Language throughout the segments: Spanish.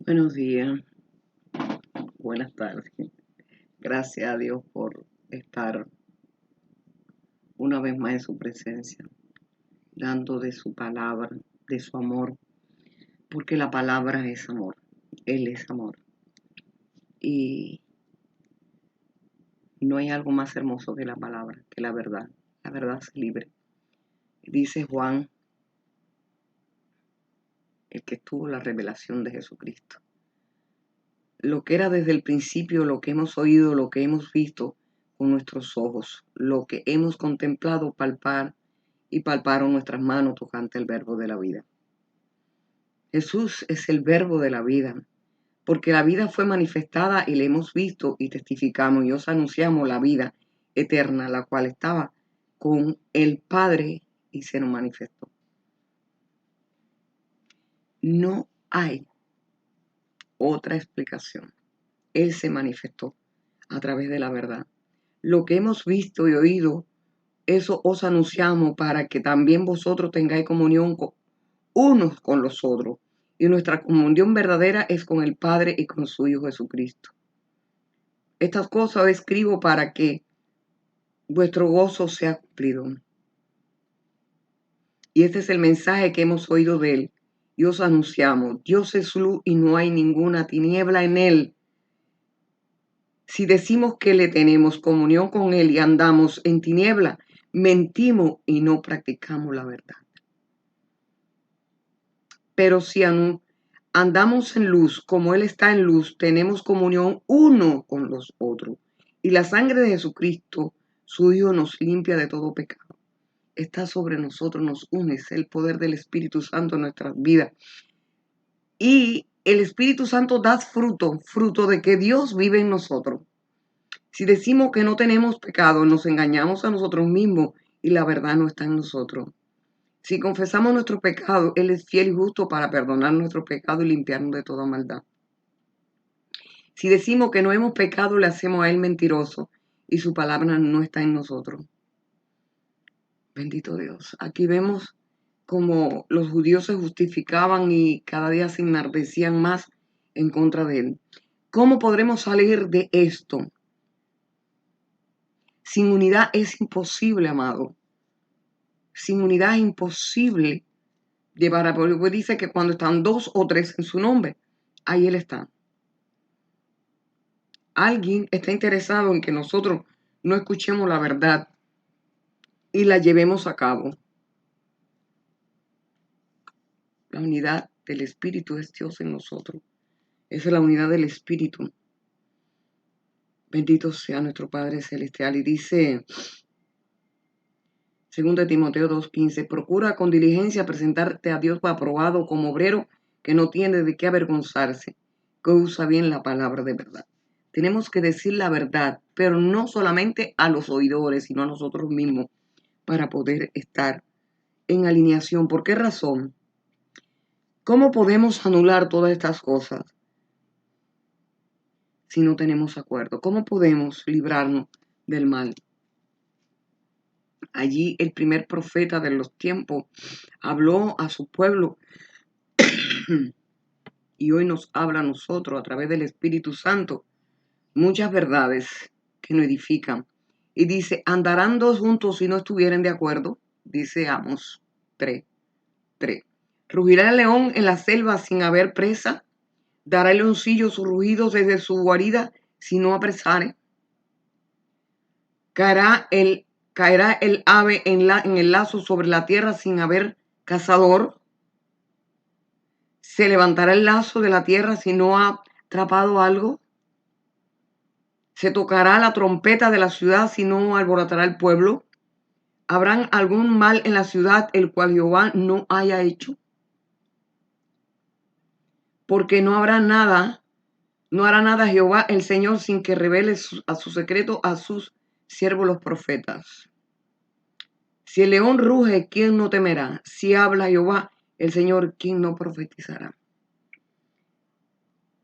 Buenos días, buenas tardes. Gracias a Dios por estar una vez más en su presencia, dando de su palabra, de su amor, porque la palabra es amor, Él es amor. Y no hay algo más hermoso que la palabra, que la verdad. La verdad es libre. Dice Juan, el que tuvo la revelación de Jesucristo. Lo que era desde el principio, lo que hemos oído, lo que hemos visto con nuestros ojos, lo que hemos contemplado, palpar y palparon nuestras manos tocante el verbo de la vida. Jesús es el verbo de la vida, porque la vida fue manifestada y la hemos visto y testificamos y os anunciamos la vida eterna, la cual estaba con el Padre y se nos manifestó. No hay otra explicación. Él se manifestó a través de la verdad. Lo que hemos visto y oído, eso os anunciamos para que también vosotros tengáis comunión unos con los otros. Y nuestra comunión verdadera es con el Padre y con su Hijo Jesucristo. Estas cosas escribo para que vuestro gozo sea cumplido. Y este es el mensaje que hemos oído de Él. Y os anunciamos, Dios es luz y no hay ninguna tiniebla en Él. Si decimos que le tenemos comunión con Él y andamos en tiniebla, mentimos y no practicamos la verdad. Pero si andamos en luz, como Él está en luz, tenemos comunión uno con los otros. Y la sangre de Jesucristo, su Hijo, nos limpia de todo pecado. Está sobre nosotros, nos une, es el poder del Espíritu Santo en nuestras vidas. Y el Espíritu Santo da fruto de que Dios vive en nosotros. Si decimos que no tenemos pecado, nos engañamos a nosotros mismos y la verdad no está en nosotros. Si confesamos nuestro pecado, Él es fiel y justo para perdonar nuestro pecado y limpiarnos de toda maldad. Si decimos que no hemos pecado, le hacemos a Él mentiroso y su palabra no está en nosotros. Bendito Dios. Aquí vemos como los judíos se justificaban y cada día se enardecían más en contra de Él. ¿Cómo podremos salir de esto? Sin unidad es imposible, amado. Sin unidad es imposible llevar a cabo. Dice que cuando están 2 o 3 en su nombre, ahí Él está. Alguien está interesado en que nosotros no escuchemos la verdad y la llevemos a cabo. La unidad del Espíritu es Dios en nosotros. Esa es la unidad del Espíritu. Bendito sea nuestro Padre Celestial. Y dice 2 Timoteo 2:15, procura con diligencia presentarte a Dios aprobado como obrero que no tiene de qué avergonzarse, que usa bien la palabra de verdad. Tenemos que decir la verdad, pero no solamente a los oidores, sino a nosotros mismos, para poder estar en alineación. ¿Por qué razón? ¿Cómo podemos anular todas estas cosas si no tenemos acuerdo? ¿Cómo podemos librarnos del mal? Allí el primer profeta de los tiempos habló a su pueblo y hoy nos habla a nosotros a través del Espíritu Santo muchas verdades que nos edifican. Y dice, ¿andarán dos juntos si no estuvieren de acuerdo? Dice Amos 3:3. ¿Rugirá el león en la selva sin haber presa? ¿Dará el leoncillo sus rugidos desde su guarida si no apresare? ¿Caerá el ave en el lazo sobre la tierra sin haber cazador? ¿Se levantará el lazo de la tierra si no ha atrapado algo? ¿Se tocará la trompeta de la ciudad si no alborotará el pueblo? ¿Habrá algún mal en la ciudad el cual Jehová no haya hecho? Porque no hará nada Jehová el Señor sin que revele a su secreto a sus siervos los profetas. Si el león ruge, ¿quién no temerá? Si habla Jehová el Señor, ¿quién no profetizará?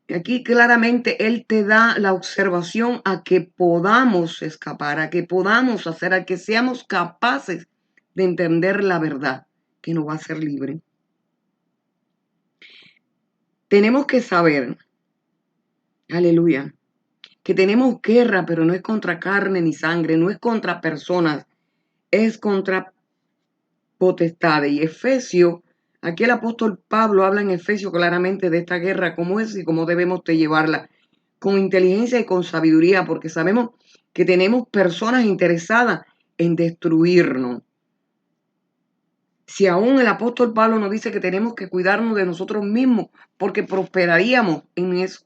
Y aquí claramente Él te da la observación a que podamos escapar, a que podamos hacer, a que seamos capaces de entender la verdad que nos va a hacer libre. Tenemos que saber, aleluya, que tenemos guerra, pero no es contra carne ni sangre, no es contra personas, es contra potestades. Y Efesios, aquí el apóstol Pablo habla en Efesios claramente de esta guerra, cómo es y cómo debemos de llevarla, con inteligencia y con sabiduría, porque sabemos que tenemos personas interesadas en destruirnos. Si aún el apóstol Pablo nos dice que tenemos que cuidarnos de nosotros mismos, porque prosperaríamos en eso,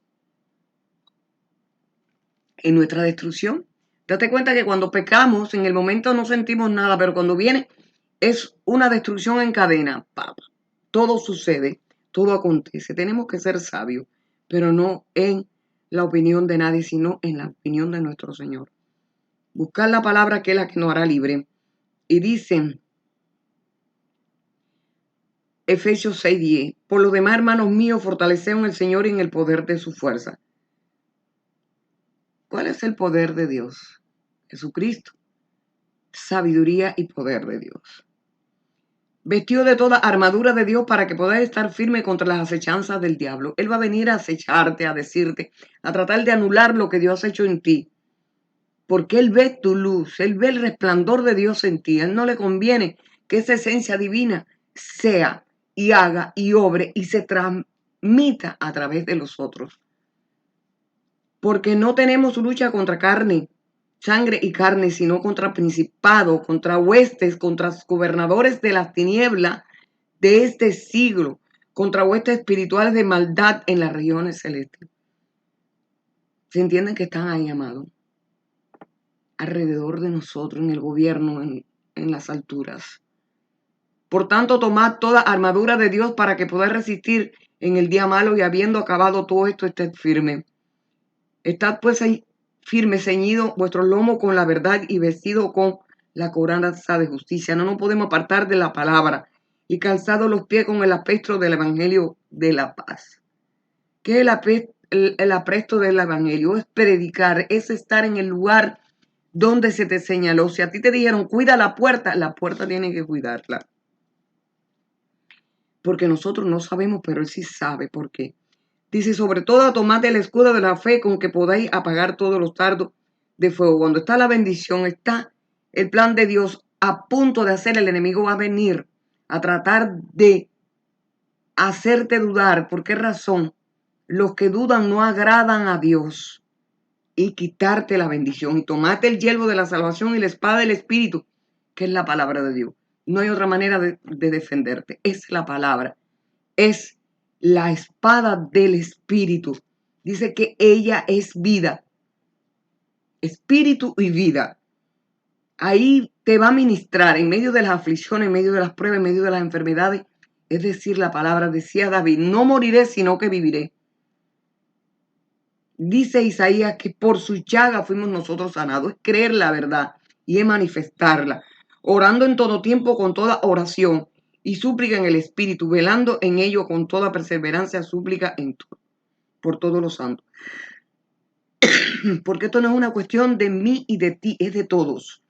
en nuestra destrucción. Date cuenta que cuando pecamos, en el momento no sentimos nada, pero cuando viene es una destrucción en cadena. Todo sucede, todo acontece. Tenemos que ser sabios, pero no en la opinión de nadie, sino en la opinión de nuestro Señor. Buscar la palabra que es la que nos hará libre. Y dicen Efesios 6:10, por lo demás, hermanos míos, fortaleceos en el Señor y en el poder de su fuerza. ¿Cuál es el poder de Dios? Jesucristo. Sabiduría y poder de Dios. Vestido de toda armadura de Dios para que podáis estar firme contra las acechanzas del diablo. Él va a venir a acecharte, a decirte, a tratar de anular lo que Dios ha hecho en ti. Porque Él ve tu luz, Él ve el resplandor de Dios en ti. A Él no le conviene que esa esencia divina sea y haga y obre y se transmita a través de los otros. Porque no tenemos lucha contra carne, sangre y carne, sino contra principados, contra huestes, contra gobernadores de las tinieblas de este siglo, contra huestes espirituales de maldad en las regiones celestes. ¿Se entienden que están ahí, amados? Alrededor de nosotros, en el gobierno, en las alturas. Por tanto, tomad toda armadura de Dios para que podáis resistir en el día malo y habiendo acabado todo esto, ested firme. Estad pues ahí firme, ceñido vuestro lomo con la verdad y vestido con la coraza de justicia. No nos podemos apartar de la palabra y calzado los pies con el apresto del evangelio de la paz. ¿Qué es el apresto del evangelio? Es predicar, es estar en el lugar donde se te señaló. Si a ti te dijeron, cuida la puerta tiene que cuidarla. Porque nosotros no sabemos, pero Él sí sabe por qué. Dice, sobre todo, tomad el escudo de la fe con que podáis apagar todos los dardos de fuego. Cuando está la bendición, está el plan de Dios a punto de hacer, el enemigo va a venir a tratar de hacerte dudar. ¿Por qué razón? Los que dudan no agradan a Dios, y quitarte la bendición y tomarte el yelmo de la salvación y la espada del Espíritu, que es la palabra de Dios. No hay otra manera de defenderte. Es la palabra. Es la espada del Espíritu. Dice que ella es vida. Espíritu y vida. Ahí te va a ministrar en medio de las aflicciones, en medio de las pruebas, en medio de las enfermedades. Es decir, la palabra, decía David, no moriré, sino que viviré. Dice Isaías que por su llaga fuimos nosotros sanados. Es creer la verdad y es manifestarla. Orando en todo tiempo con toda oración y súplica en el Espíritu, velando en ello con toda perseverancia, súplica por todos los santos. Porque esto no es una cuestión de mí y de ti, es de todos.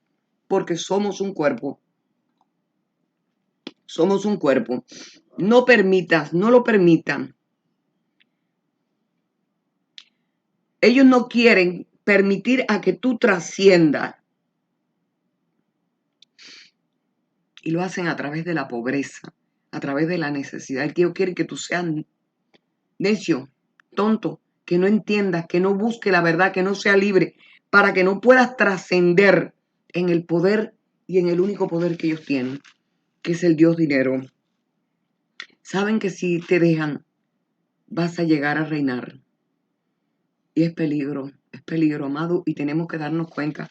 Porque somos un cuerpo. Somos un cuerpo. No permitas, no lo permitan. Ellos no quieren permitir a que tú trasciendas. Y lo hacen a través de la pobreza, a través de la necesidad. Ellos quieren que tú seas necio, tonto, que no entiendas, que no busque la verdad, que no sea libre, para que no puedas trascender en el poder y en el único poder que ellos tienen, que es el Dios dinero. Saben que si te dejan, vas a llegar a reinar. Y es peligro, amado, y tenemos que darnos cuenta.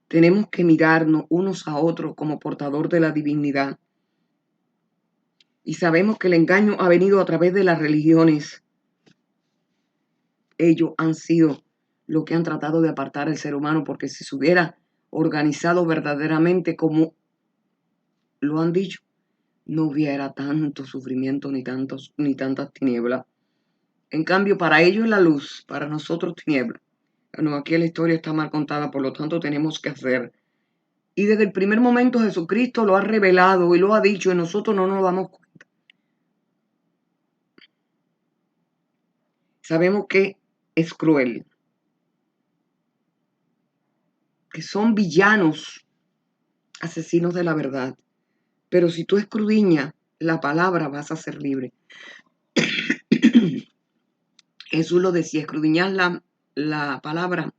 Tenemos que mirarnos unos a otros como portador de la divinidad. Y sabemos que el engaño ha venido a través de las religiones. Ellos han sido lo que han tratado de apartar al ser humano, porque si se hubiera organizado verdaderamente como lo han dicho, no hubiera tanto sufrimiento ni tantas tinieblas. En cambio, para ellos es la luz, para nosotros tinieblas. Bueno, aquí la historia está mal contada, por lo tanto tenemos que hacer Y desde el primer momento Jesucristo lo ha revelado y lo ha dicho y nosotros no nos damos cuenta. Sabemos que es cruel, que son villanos, asesinos de la verdad. Pero si tú escudriñas la palabra, vas a ser libre. Jesús lo decía, escudriñad la palabra,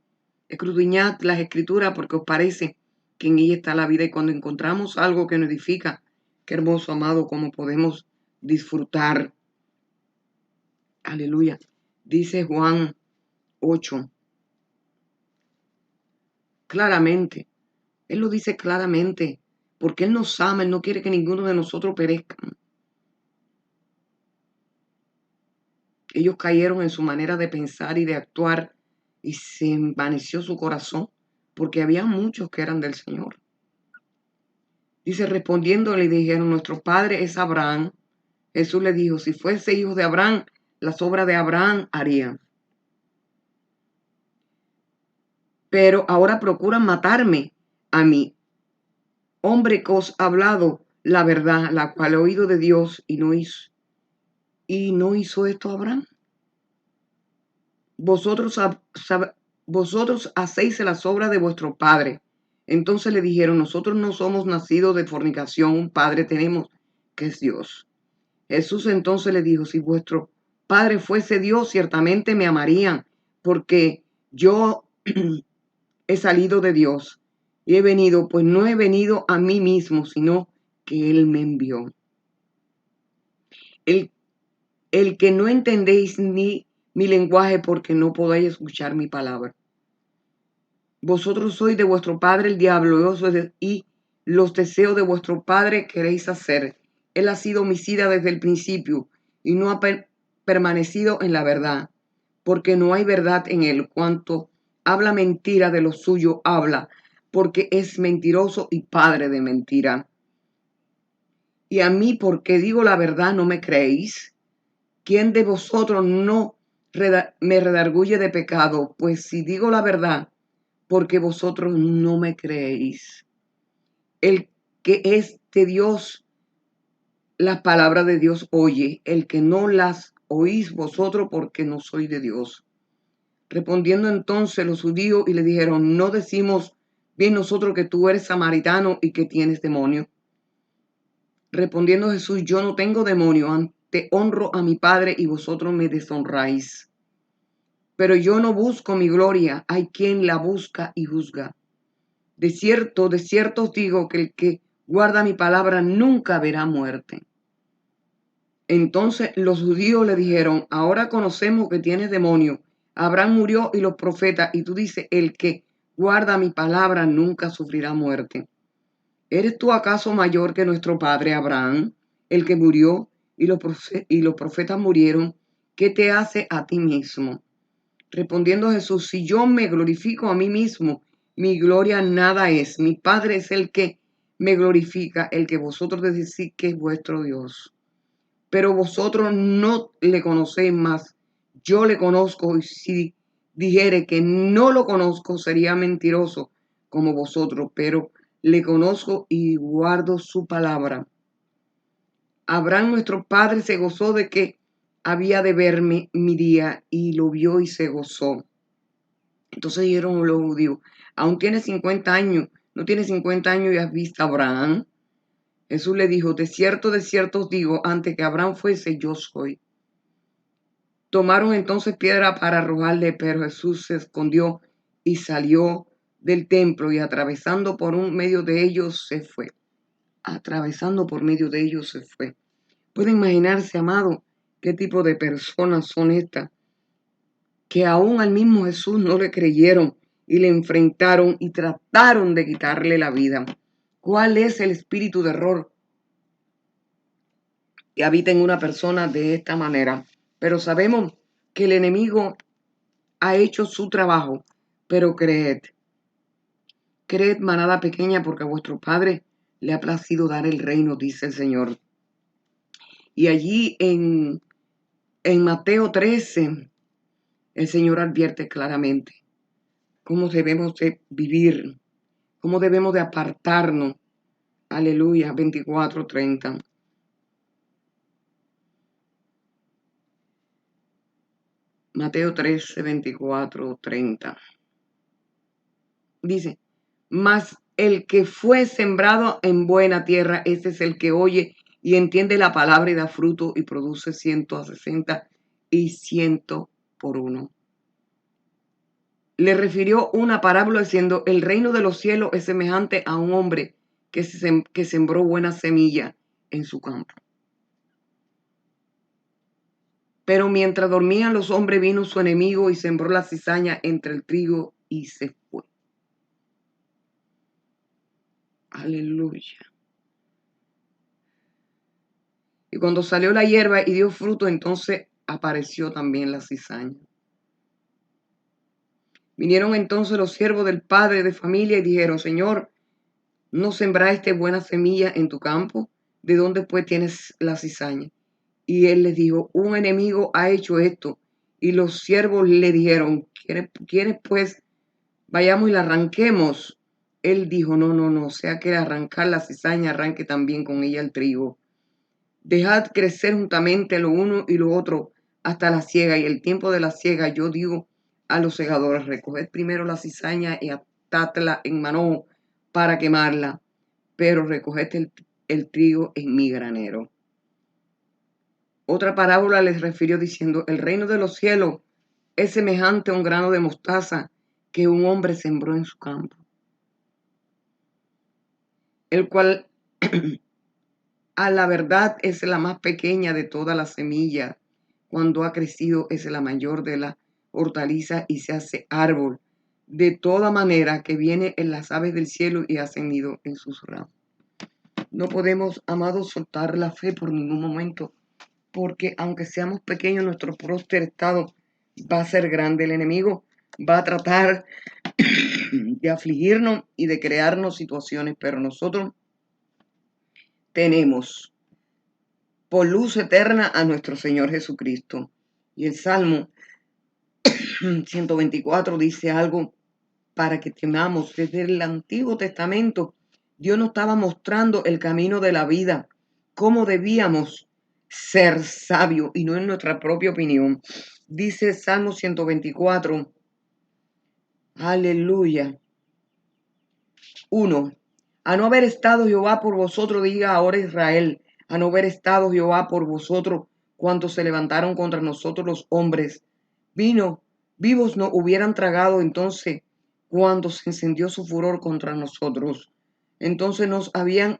escudriñad las escrituras porque os parece que en ella está la vida. Y cuando encontramos algo que nos edifica, qué hermoso, amado, cómo podemos disfrutar. Aleluya. Dice Juan 8, claramente. Él lo dice claramente, porque Él nos ama, Él no quiere que ninguno de nosotros perezca. Ellos cayeron en su manera de pensar y de actuar y se envaneció su corazón, porque había muchos que eran del Señor. Dice, respondiendo le dijeron, nuestro padre es Abraham. Jesús le dijo, si fuese hijo de Abraham, las obras de Abraham harían. Pero ahora procuran matarme a mí, hombre que os ha hablado la verdad, la cual he oído de Dios y no hizo esto Abraham. Vosotros hacéis las obras de vuestro padre. Entonces le dijeron, nosotros no somos nacidos de fornicación, un padre tenemos, que es Dios. Jesús entonces le dijo, si vuestro padre fuese Dios, ciertamente me amarían, porque yo he salido de Dios y he venido, pues no he venido a mí mismo, sino que Él me envió. El que no entendéis ni mi lenguaje porque no podáis escuchar mi palabra. Vosotros sois de vuestro padre el diablo y los deseos de vuestro padre queréis hacer. Él ha sido homicida desde el principio y no ha permanecido en la verdad, porque no hay verdad en él. Cuanto habla mentira de lo suyo habla, porque es mentiroso y padre de mentira. Y a mí, porque digo la verdad, no me creéis. ¿Quién de vosotros no me redarguye de pecado? Pues si digo la verdad, porque vosotros no me creéis. El que es de Dios, las palabras de Dios oye. El que no las oís vosotros, porque no soy de Dios. Respondiendo entonces los judíos y le dijeron, no decimos bien nosotros que tú eres samaritano y que tienes demonio. Respondiendo Jesús, yo no tengo demonio, antes honro a mi Padre y vosotros me deshonráis. Pero yo no busco mi gloria, hay quien la busca y juzga. De cierto os digo que el que guarda mi palabra nunca verá muerte. Entonces los judíos le dijeron, ahora conocemos que tienes demonio. Abraham murió y los profetas, y tú dices, el que guarda mi palabra nunca sufrirá muerte. ¿Eres tú acaso mayor que nuestro padre Abraham, el que murió y los profetas murieron? ¿Qué te hace a ti mismo? Respondiendo Jesús, si yo me glorifico a mí mismo, mi gloria nada es. Mi Padre es el que me glorifica, el que vosotros decís que es vuestro Dios. Pero vosotros no le conocéis más. Yo le conozco, y si dijere que no lo conozco, sería mentiroso como vosotros, pero le conozco y guardo su palabra. Abraham, nuestro padre, se gozó de que había de verme mi día y lo vio y se gozó. Entonces dijeron los judíos, aún tienes 50 años, no tienes 50 años y has visto a Abraham. Jesús le dijo, de cierto os digo, antes que Abraham fuese, yo soy. Tomaron entonces piedra para arrojarle, pero Jesús se escondió y salió del templo y atravesando por medio de ellos se fue. Atravesando por medio de ellos se fue. Puede imaginarse, amado, qué tipo de personas son estas, que aún al mismo Jesús no le creyeron y le enfrentaron y trataron de quitarle la vida. ¿Cuál es el espíritu de error que habita en una persona de esta manera? Pero sabemos que el enemigo ha hecho su trabajo, pero creed, manada pequeña, porque a vuestro Padre le ha placido dar el reino, dice el Señor. Y allí en Mateo 13, el Señor advierte claramente cómo debemos de vivir, cómo debemos de apartarnos. Aleluya, 24:30. Mateo 13, 24:30. Dice, mas el que fue sembrado en buena tierra, ese es el que oye y entiende la palabra y da fruto y produce 160 y 100 por uno. Le refirió una parábola diciendo, el reino de los cielos es semejante a un hombre que sembró buena semilla en su campo. Pero mientras dormían los hombres vino su enemigo y sembró la cizaña entre el trigo y se fue. Aleluya. Y cuando salió la hierba y dio fruto, entonces apareció también la cizaña. Vinieron entonces los siervos del padre de familia y dijeron, Señor, ¿no sembraste buena semilla en tu campo? ¿De dónde pues tienes la cizaña? Y él les dijo, un enemigo ha hecho esto. Y los siervos le dijeron, ¿quieres pues vayamos y la arranquemos? Él dijo, no, sea que al arrancar la cizaña arranque también con ella el trigo. Dejad crecer juntamente lo uno y lo otro hasta la siega, y el tiempo de la siega yo digo a los segadores, recoged primero la cizaña y atadla en mano para quemarla, pero recoged el trigo en mi granero. Otra parábola les refirió diciendo, el reino de los cielos es semejante a un grano de mostaza que un hombre sembró en su campo, el cual a la verdad es la más pequeña de todas las semillas. Cuando ha crecido es la mayor de la hortaliza y se hace árbol. De toda manera que viene en las aves del cielo y hacen nido en sus ramos. No podemos, amados, soltar la fe por ningún momento, porque aunque seamos pequeños, nuestro próspero estado va a ser grande. El enemigo va a tratar de afligirnos y de crearnos situaciones, pero nosotros tenemos por luz eterna a nuestro Señor Jesucristo. Y el Salmo 124 dice algo para que temamos. Desde el Antiguo Testamento, Dios nos estaba mostrando el camino de la vida, cómo debíamos ser sabios y no en nuestra propia opinión. Dice Salmo 124, aleluya. 1. A no haber estado Jehová por vosotros, diga ahora Israel, a no haber estado Jehová por vosotros, cuando se levantaron contra nosotros los hombres, vivos no hubieran tragado entonces, cuando se encendió su furor contra nosotros. Entonces nos habían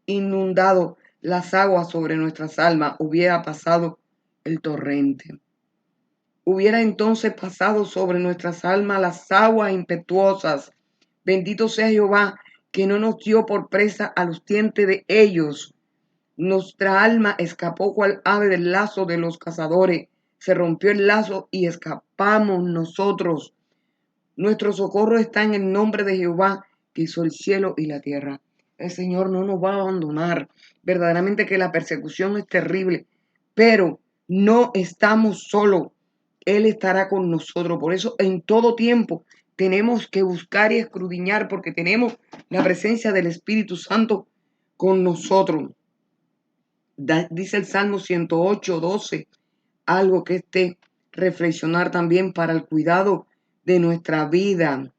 inundado las aguas sobre nuestras almas, hubiera pasado el torrente. Hubiera entonces pasado sobre nuestras almas las aguas impetuosas. Bendito sea Jehová, que no nos dio por presa a los dientes de ellos. Nuestra alma escapó cual ave del lazo de los cazadores. Se rompió el lazo y escapamos nosotros. Nuestro socorro está en el nombre de Jehová, que hizo el cielo y la tierra. El Señor no nos va a abandonar. Verdaderamente que la persecución es terrible, pero no estamos solos. Él estará con nosotros. Por eso en todo tiempo tenemos que buscar y escudriñar, porque tenemos la presencia del Espíritu Santo con nosotros. Dice el Salmo 108:12, algo que reflexionar también para el cuidado de nuestra vida.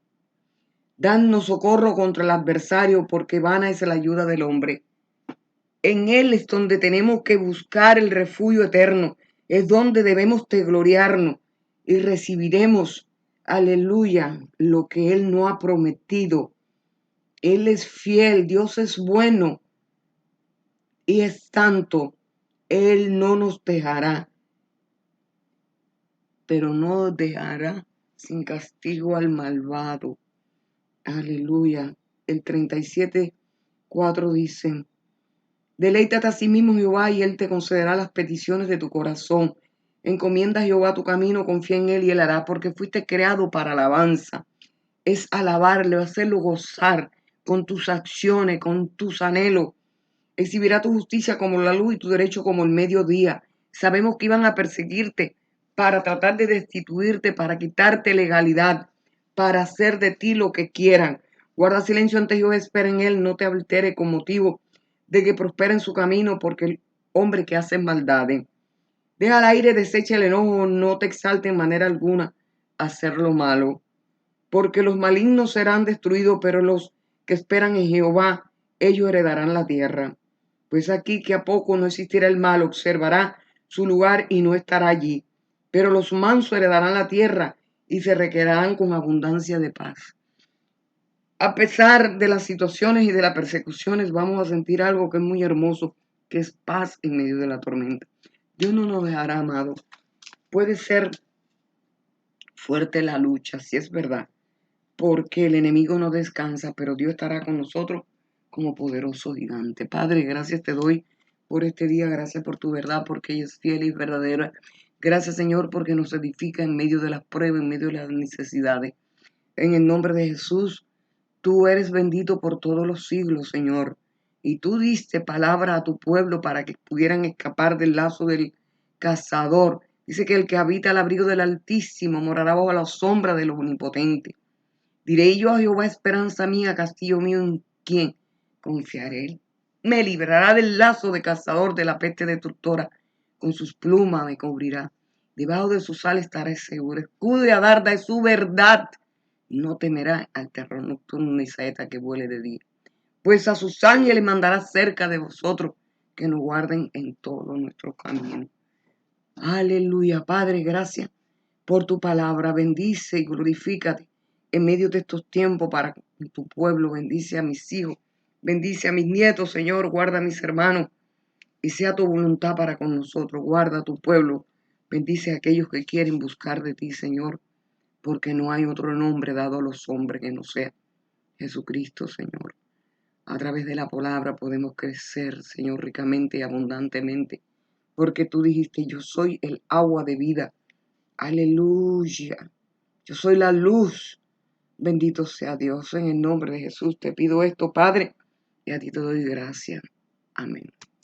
Danos socorro contra el adversario, porque vana es la ayuda del hombre. En Él es donde tenemos que buscar el refugio eterno, es donde debemos de gloriarnos y recibiremos, aleluya, lo que Él nos ha prometido. Él es fiel, Dios es bueno y es santo. Él no nos dejará, pero no nos dejará sin castigo al malvado. Aleluya. El 37:4 dice, deleítate a sí mismo, Jehová, y Él te concederá las peticiones de tu corazón. Encomienda a Jehová tu camino, confía en Él y Él hará, porque fuiste creado para alabanza. Es alabarle, hacerlo gozar con tus acciones, con tus anhelos. Exhibirá tu justicia como la luz y tu derecho como el mediodía. Sabemos que iban a perseguirte para tratar de destituirte, para quitarte legalidad, para hacer de ti lo que quieran. Guarda silencio ante Jehová, espera en él, no te altere con motivo de que prospere en su camino, porque el hombre que hace maldades. Deja al aire, desecha el enojo, no te exalte en manera alguna a hacer lo malo, porque los malignos serán destruidos, pero los que esperan en Jehová, ellos heredarán la tierra. Pues aquí que a poco no existirá el mal, observará su lugar y no estará allí, pero los mansos heredarán la tierra y se requerirán con abundancia de paz. A pesar de las situaciones y de las persecuciones, vamos a sentir algo que es muy hermoso, que es paz en medio de la tormenta. Dios no nos dejará, amado. Puede ser fuerte la lucha, si es verdad, porque el enemigo no descansa, pero Dios estará con nosotros como poderoso gigante. Padre, gracias te doy por este día, gracias por tu verdad, porque ella es fiel y verdadera. Gracias, Señor, porque nos edifica en medio de las pruebas, en medio de las necesidades. En el nombre de Jesús, tú eres bendito por todos los siglos, Señor. Y tú diste palabra a tu pueblo para que pudieran escapar del lazo del cazador. Dice que el que habita al abrigo del Altísimo morará bajo la sombra del Omnipotente. Diré yo a Jehová, esperanza mía, castillo mío, en quien confiaré. Él me librará del lazo de cazador, de la peste destructora. Con sus plumas me cubrirá. Debajo de sus alas estaré seguro. Escudo y adarga es su verdad. No temerá al terror nocturno ni saeta que vuele de día. Pues a sus ángeles mandará cerca de vosotros, que nos guarden en todo nuestro camino. Aleluya, Padre, gracias por tu palabra. Bendice y glorifícate en medio de estos tiempos para tu pueblo. Bendice a mis hijos, bendice a mis nietos, Señor. Guarda a mis hermanos y sea tu voluntad para con nosotros. Guarda a tu pueblo. Bendice a aquellos que quieren buscar de ti, Señor, porque no hay otro nombre dado a los hombres que no sea Jesucristo, Señor. A través de la palabra podemos crecer, Señor, ricamente y abundantemente, porque tú dijiste, yo soy el agua de vida. Aleluya. Yo soy la luz. Bendito sea Dios. En el nombre de Jesús te pido esto, Padre, y a ti te doy gracias. Amén.